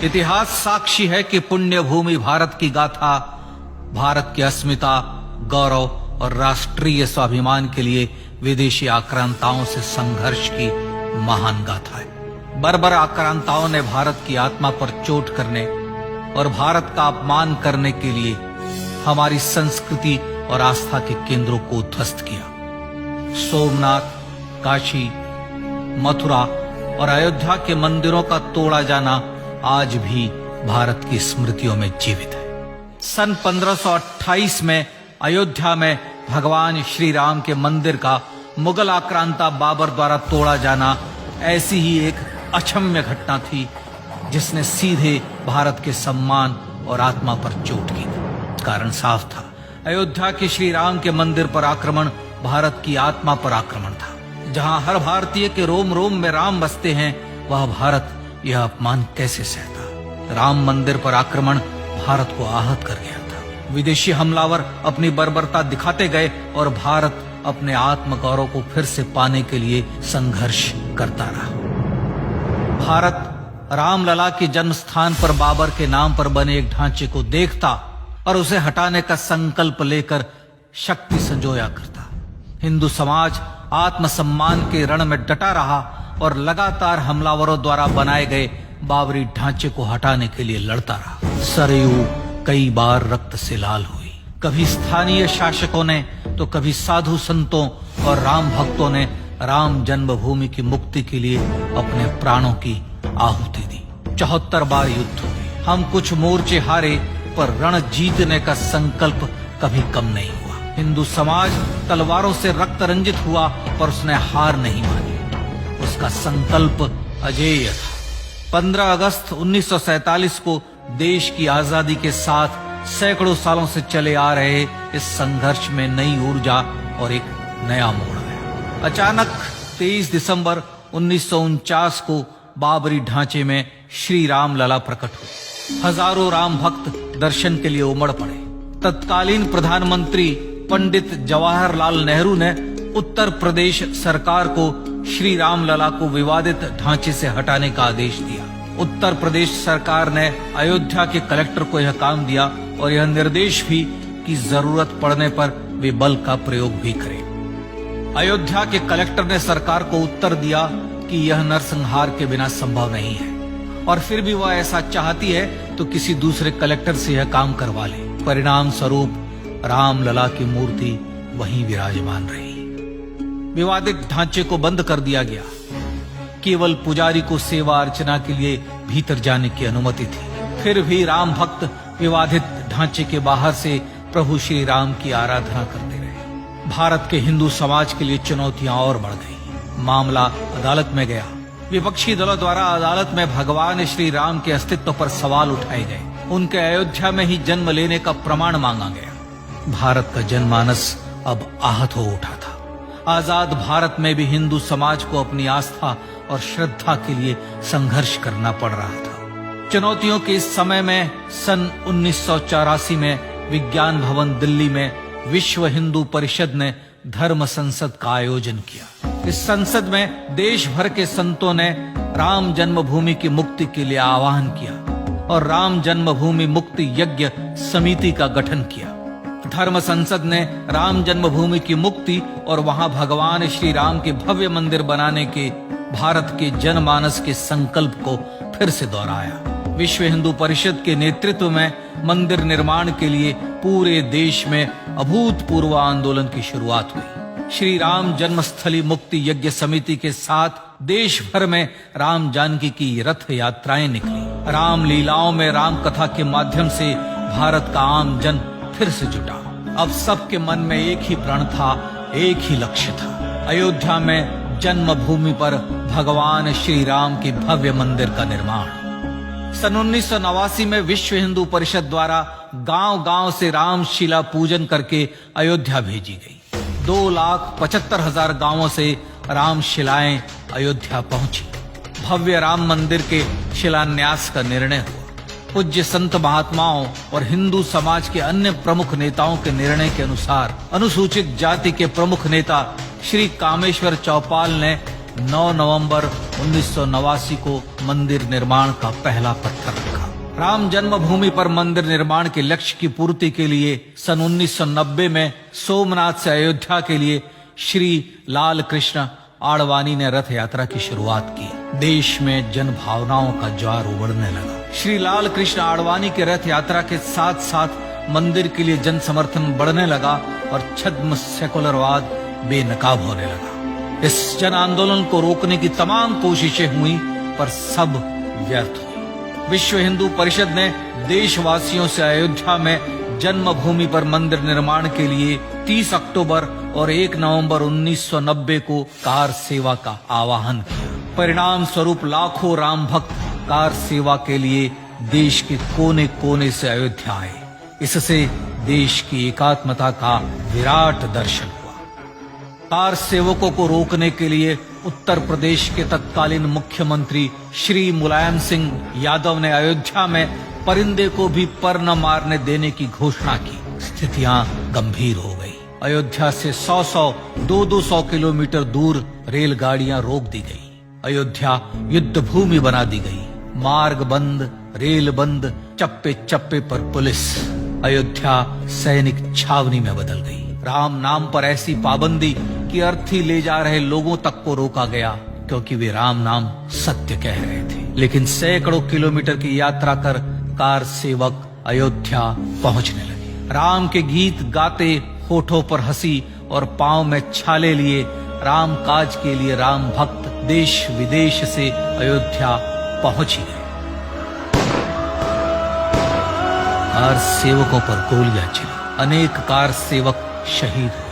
इतिहास साक्षी है कि पुण्य भूमि भारत की गाथा भारत की अस्मिता, गौरव और राष्ट्रीय स्वाभिमान के लिए विदेशी आक्रांताओं से संघर्ष की महान गाथा है। बर्बर आक्रांताओं ने भारत की आत्मा पर चोट करने और भारत का अपमान करने के लिए हमारी संस्कृति और आस्था के केंद्रों को उद्ध्वस्त किया। सोमनाथ, काशी, मथुरा और अयोध्या के मंदिरों का तोड़ा जाना आज भी भारत की स्मृतियों में जीवित है। सन 1528 में अयोध्या में भगवान श्री राम के मंदिर का मुगल आक्रांता बाबर द्वारा तोड़ा जाना ऐसी ही एक अक्षम्य घटना थी जिसने सीधे भारत के सम्मान और आत्मा पर चोट की। कारण साफ था, अयोध्या के श्री राम के मंदिर पर आक्रमण भारत की आत्मा पर आक्रमण था। जहां हर भारतीय के रोम रोम में राम बसते हैं, वह भारत यह अपमान कैसे सहता। राम मंदिर पर आक्रमण भारत को आहत कर गया था। विदेशी हमलावर अपनी बर्बरता दिखाते गए और भारत अपने आत्मगौरव को फिर से पाने के लिए संघर्ष करता रहा। भारत रामलला के जन्म स्थान पर बाबर के नाम पर बने एक ढांचे को देखता और उसे हटाने का संकल्प लेकर शक्ति संजोया करता। हिंदू समाज आत्मसम्मान के रण में डटा रहा और लगातार हमलावरों द्वारा बनाए गए बाबरी ढांचे को हटाने के लिए लड़ता रहा। सरयू कई बार रक्त से लाल हुई। कभी स्थानीय शासकों ने तो कभी साधु संतों और राम भक्तों ने राम जन्मभूमि की मुक्ति के लिए अपने प्राणों की आहुति दी। 74 बार युद्ध हुए। हम कुछ मोर्चे हारे, पर रण जीतने का संकल्प कभी कम नहीं हुआ। हिंदू समाज तलवारों से रक्त रंजित हुआ, पर उसने हार नहीं मानी। उसका संकल्प अजेय था। 15 अगस्त 1947 को देश की आजादी के साथ सैकड़ों सालों से चले आ रहे इस संघर्ष में नई ऊर्जा और एक नया मोड़ आया। अचानक 23 दिसंबर 1949 को बाबरी ढांचे में श्री राम लला प्रकट हुए। हजारों राम भक्त दर्शन के लिए उमड़ पड़े। तत्कालीन प्रधानमंत्री पंडित जवाहरलाल नेहरू ने उत्तर प्रदेश सरकार को श्री राम लला को विवादित ढांचे से हटाने का आदेश दिया। उत्तर प्रदेश सरकार ने अयोध्या के कलेक्टर को यह काम दिया और यह निर्देश भी कि जरूरत पड़ने पर वे बल का प्रयोग भी करें। अयोध्या के कलेक्टर ने सरकार को उत्तर दिया कि यह नरसंहार के बिना संभव नहीं है और फिर भी वह ऐसा चाहती है तो किसी दूसरे कलेक्टर से यह काम करवा ले। परिणाम स्वरूप रामलला की मूर्ति वहीं विराजमान रही। विवादित ढांचे को बंद कर दिया गया। केवल पुजारी को सेवा अर्चना के लिए भीतर जाने की अनुमति थी। फिर भी राम भक्त विवादित ढांचे के बाहर से प्रभु श्री राम की आराधना करते रहे। भारत के हिंदू समाज के लिए चुनौतियां और बढ़ गई। मामला अदालत में गया। विपक्षी दलों द्वारा अदालत में भगवान श्री राम के अस्तित्व पर सवाल उठाए गए। उनके अयोध्या में ही जन्म लेने का प्रमाण मांगा गया। भारत का जनमानस अब आहत हो उठा था। आजाद भारत में भी हिंदू समाज को अपनी आस्था और श्रद्धा के लिए संघर्ष करना पड़ रहा था। चुनौतियों के इस समय में सन 1984 में विज्ञान भवन दिल्ली में विश्व हिंदू परिषद ने धर्म संसद का आयोजन किया। इस संसद में देश भर के संतों ने राम जन्मभूमि की मुक्ति के लिए आह्वान किया और राम जन्मभूमि मुक्ति यज्ञ समिति का गठन किया। धर्म संसद ने राम जन्मभूमि की मुक्ति और वहां भगवान श्री राम के भव्य मंदिर बनाने के भारत के जनमानस के संकल्प को फिर से दोहराया। विश्व हिंदू परिषद के नेतृत्व में मंदिर निर्माण के लिए पूरे देश में अभूतपूर्व आंदोलन की शुरुआत हुई। श्री राम जन्मस्थली मुक्ति यज्ञ समिति के साथ देश भर में राम जानकी की रथ यात्राएं निकली। राम लीलाओं में राम कथा के माध्यम से भारत का आम जन फिर से जुटा। अब सबके मन में एक ही प्रण था, एक ही लक्ष्य था। अयोध्या में जन्मभूमि पर भगवान श्री राम के भव्य मंदिर का निर्माण। सन 1989 में विश्व हिंदू परिषद द्वारा गांव-गांव से रामशिला पूजन करके अयोध्या भेजी गई। 2,75,000 गांवों से रामशिलाएं अयोध्या पहुंची। भव्य राम मंदिर के शिलान्यास का निर्णय हुआ। पूज्य संत महात्माओं और हिंदू समाज के अन्य प्रमुख नेताओं के निर्णय के अनुसार अनुसूचित जाति के प्रमुख नेता श्री कामेश्वर चौपाल ने 9 नवंबर 1989 को मंदिर निर्माण का पहला पत्थर रखा। राम जन्मभूमि पर मंदिर निर्माण के लक्ष्य की पूर्ति के लिए सन 1990 में सोमनाथ से अयोध्या के लिए श्री लाल कृष्ण आडवाणी ने रथ यात्रा की शुरुआत की। देश में जन भावनाओं का ज्वार उमड़ने लगा। श्री लाल कृष्ण आडवाणी के रथ यात्रा के साथ साथ मंदिर के लिए जन समर्थन बढ़ने लगा और छद्म सेकुलरवाद बेनकाब होने लगा। इस जन आंदोलन को रोकने की तमाम कोशिशें हुई पर सब व्यर्थ हुई। विश्व हिंदू परिषद ने देशवासियों से अयोध्या में जन्मभूमि पर मंदिर निर्माण के लिए 30 अक्टूबर और 1 नवंबर 1990 को कार सेवा का आह्वान किया। परिणाम स्वरूप लाखों राम भक्त कार सेवा के लिए देश के कोने कोने से अयोध्या आए। इससे देश की एकात्मता का विराट दर्शन हुआ। कार सेवकों को रोकने के लिए उत्तर प्रदेश के तत्कालीन मुख्यमंत्री श्री मुलायम सिंह यादव ने अयोध्या में परिंदे को भी पर न मारने देने की घोषणा की। स्थितियां गंभीर हो गई। अयोध्या से 100-100, 200 किलोमीटर दूर रेलगाड़ियां रोक दी गई। अयोध्या युद्ध भूमि बना दी गई। मार्ग बंद, रेल बंद, चप्पे चप्पे पर पुलिस। अयोध्या सैनिक छावनी में बदल गई। राम नाम पर ऐसी पाबंदी कि अर्थी ले जा रहे लोगों तक को रोका गया क्योंकि वे राम नाम सत्य कह रहे थे। लेकिन सैकड़ों किलोमीटर की यात्रा कर कार सेवक अयोध्या पहुंचने लगे। राम के गीत गाते, होठों पर हंसी और पांव में छाले लिए राम काज के लिए राम भक्त देश विदेश से अयोध्या पहुंच ही गए। कार सेवकों पर गोलियां चली। अनेक कार सेवक शहीद हुए।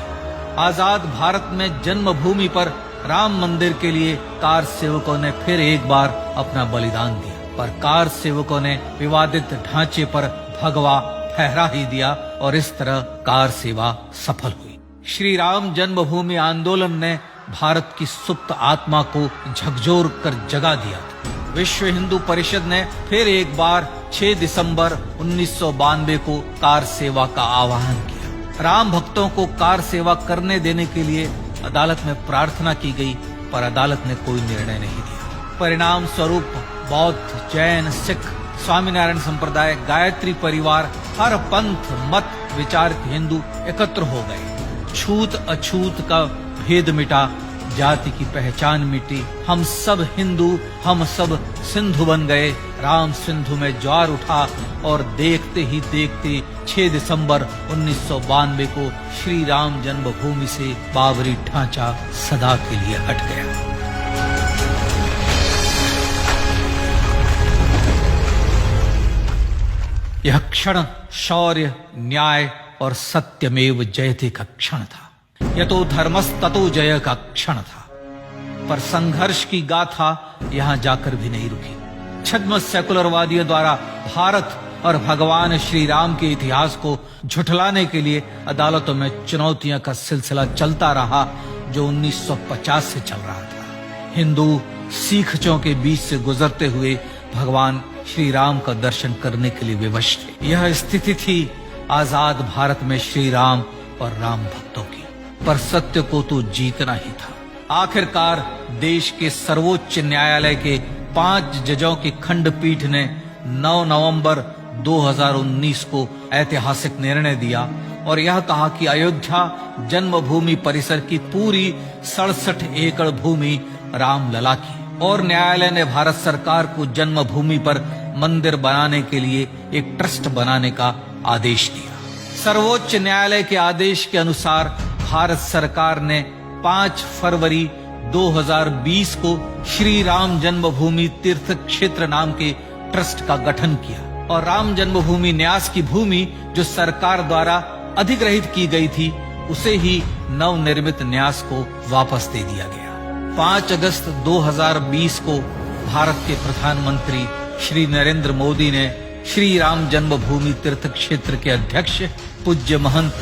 आजाद भारत में जन्मभूमि पर राम मंदिर के लिए कार सेवकों ने फिर एक बार अपना बलिदान दिया, पर कार सेवकों ने विवादित ढांचे पर भगवा फहरा ही दिया और इस तरह कार सेवा सफल हुई। श्री राम जन्मभूमि आंदोलन ने भारत की सुप्त आत्मा को झकझोर कर जगा दिया था। विश्व हिंदू परिषद ने फिर एक बार 6 दिसंबर 1992 को कार सेवा का आह्वान किया। राम भक्तों को कार सेवा करने देने के लिए अदालत में प्रार्थना की गई, पर अदालत ने कोई निर्णय नहीं दिया। परिणाम स्वरूप बौद्ध, जैन, सिख, स्वामीनारायण संप्रदाय, गायत्री परिवार, हर पंथ, मत, विचार के हिंदू एकत्र हो गए। छूत अछूत का भेद मिटा, जाति की पहचान मिटी। हम सब हिंदू, हम सब सिंधु बन गए। राम सिंधु में ज्वार उठा और देखते ही देखते 6 दिसंबर 1992 को श्री राम जन्मभूमि से बाबरी ढांचा सदा के लिए हट गया। यह क्षण शौर्य, न्याय और सत्यमेव जयते का क्षण था। यह तो धर्मस्ततो जय का क्षण था। पर संघर्ष की गाथा यहां जाकर भी नहीं रुकी। छद्म सेकुलरवादियों द्वारा भारत और भगवान श्री राम के इतिहास को झुठलाने के लिए अदालतों में चुनौतियों का सिलसिला चलता रहा, जो 1950 से चल रहा था। हिंदू सिखों के बीच से गुजरते हुए भगवान श्री राम का दर्शन करने के लिए विवश थे। यह स्थिति थी आजाद भारत में श्री राम और राम भक्तों की। पर सत्य को तो जीतना ही था। आखिरकार देश के सर्वोच्च न्यायालय के 5 जजों की खंडपीठ ने 9 नवंबर 2019 को ऐतिहासिक निर्णय दिया और यह कहा कि अयोध्या जन्मभूमि परिसर की पूरी 67 एकड़ भूमि रामलला की। और न्यायालय ने भारत सरकार को जन्मभूमि पर मंदिर बनाने के लिए एक ट्रस्ट बनाने का आदेश दिया। सर्वोच्च न्यायालय के आदेश के अनुसार भारत सरकार ने 5 फरवरी 2020 को श्री राम जन्मभूमि तीर्थ क्षेत्र नाम के ट्रस्ट का गठन किया और राम जन्मभूमि न्यास की भूमि जो सरकार द्वारा अधिग्रहित की गई थी, उसे ही नवनिर्मित न्यास को वापस दे दिया गया। 5 अगस्त 2020 को भारत के प्रधानमंत्री श्री नरेंद्र मोदी ने श्री राम जन्मभूमि तीर्थ क्षेत्र के अध्यक्ष पूज्य महंत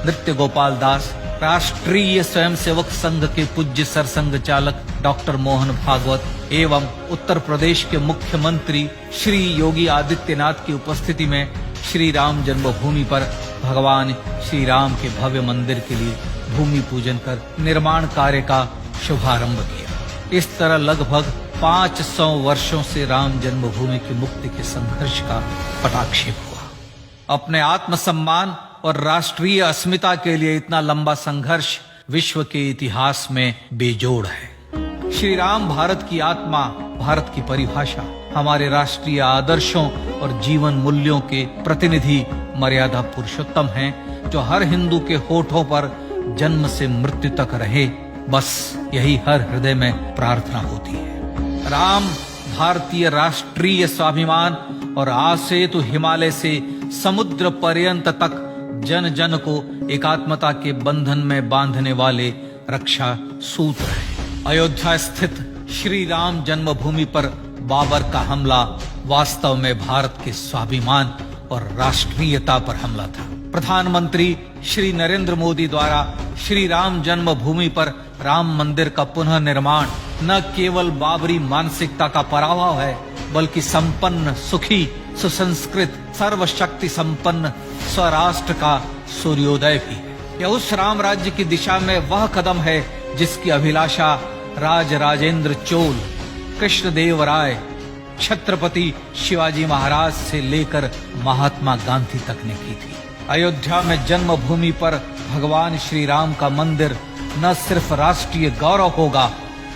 नृत्य गोपाल दास, राष्ट्रीय स्वयंसेवक संघ के पूज्य सरसंघ चालक डॉक्टर मोहन भागवत एवं उत्तर प्रदेश के मुख्यमंत्री श्री योगी आदित्यनाथ की उपस्थिति में श्री राम जन्मभूमि पर भगवान श्री राम के भव्य मंदिर के लिए भूमि पूजन कर निर्माण कार्य का शुभारंभ किया। इस तरह लगभग 500 वर्षों से राम जन्मभूमि की मुक्ति के संघर्ष का पटाक्षेप हुआ। अपने आत्मसम्मान और राष्ट्रीय अस्मिता के लिए इतना लंबा संघर्ष विश्व के इतिहास में बेजोड़ है। श्री राम भारत की आत्मा, भारत की परिभाषा, हमारे राष्ट्रीय आदर्शों और जीवन मूल्यों के प्रतिनिधि मर्यादा पुरुषोत्तम हैं, जो हर हिंदू के होठों पर जन्म से मृत्यु तक रहे, बस यही हर हृदय में प्रार्थना होती है। राम भारतीय राष्ट्रीय स्वाभिमान और आसेतु हिमालय से समुद्र पर्यंत तक जन जन को एकात्मता के बंधन में बांधने वाले रक्षा सूत्र है। अयोध्या स्थित श्री राम जन्मभूमि पर बाबर का हमला वास्तव में भारत के स्वाभिमान और राष्ट्रीयता पर हमला था। प्रधानमंत्री श्री नरेंद्र मोदी द्वारा श्री राम जन्मभूमि पर राम मंदिर का पुनः निर्माण न केवल बाबरी मानसिकता का पराभव है, बल्कि संपन्न, सुखी, सुसंस्कृत, सर्वशक्ति संपन्न स्वराष्ट्र का सूर्योदय भी है। यह उस राम राज्य की दिशा में वह कदम है जिसकी अभिलाषा राज राजेंद्र चोल, कृष्णदेव राय, छत्रपति शिवाजी महाराज से लेकर महात्मा गांधी तक ने की थी। अयोध्या में जन्मभूमि पर भगवान श्री राम का मंदिर न सिर्फ राष्ट्रीय गौरव होगा,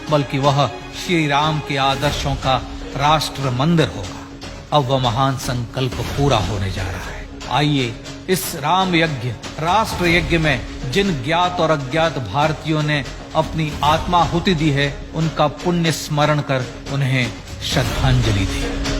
बल्कि वह श्री राम के आदर्शों का राष्ट्र मंदिर होगा। अब वह महान संकल्प पूरा होने जा रहा है। आइए इस राम यज्ञ, राष्ट्र यज्ञ में जिन ज्ञात और अज्ञात भारतीयों ने अपनी आत्माहुति दी है, उनका पुण्य स्मरण कर उन्हें श्रद्धांजलि दी।